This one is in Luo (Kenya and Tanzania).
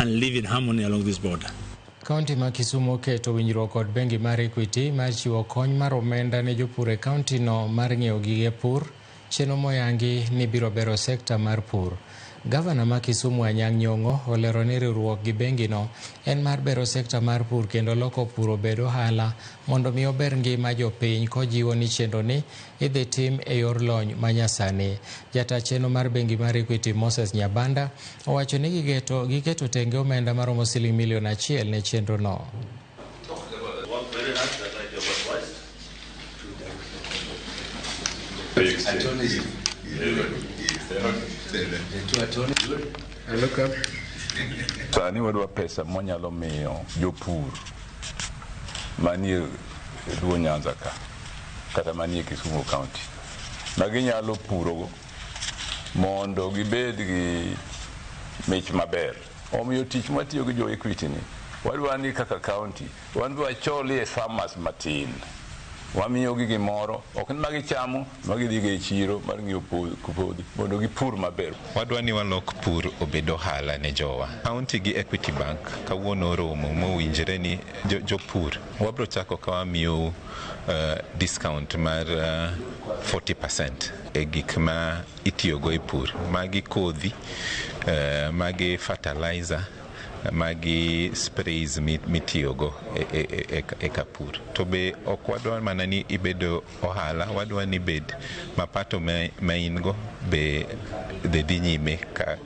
and live in harmony along this border. Kaonti ma Kisumu keto winjruok kod bengi mar Equity mar chiwo kony mar omenda ne jopur e kaonti no mar ng'iewo gige pur, chenro moyangi ni biro bero sekta mar pur. Gavana ma Kisumu Anyang' Nyong'o olero ni riwruok gi bengi no en mar bero sekta mar pur kendo loko pur obed ohala mondo mi ober ngima jopiny, kojiwo ni chenro ni idhi tim e yor lony manyasani. Jata chenro mar bengi mar Equity Moses Nyabanda owacho ni giketo tenge omenda maromo siling milion 1 ne chenro no. Sani wadwa pesa monyalo miyo jopur manie Luo Nyanza ka kata manie Kisumu Kaonti maginyalo puro mondo gibed gi mich maber. Omiyo tich matiyo gi jo Equity ni wadwa ni kaka kaonti wadwa cholie farmers matin, wamiyo gi gimoro ok ni magichamo magidhi e chiro mar ng'iewo kodhi mondo gipur maber. Wadwa ni walok pur obed ohala ne jowa. Kaonti gi Equity Bank kawuono romo mowinjore ni jopur wabro chako ka wamiyo discount mar 40% e gik ma itiyogo e pur, magi kodhi, magi fertilizer, magi sprays mitiyogo e kapur. To be ok wadwa mana ni ibedo ohala, wadwa ni bed mapato ma in go be dhi nyime ka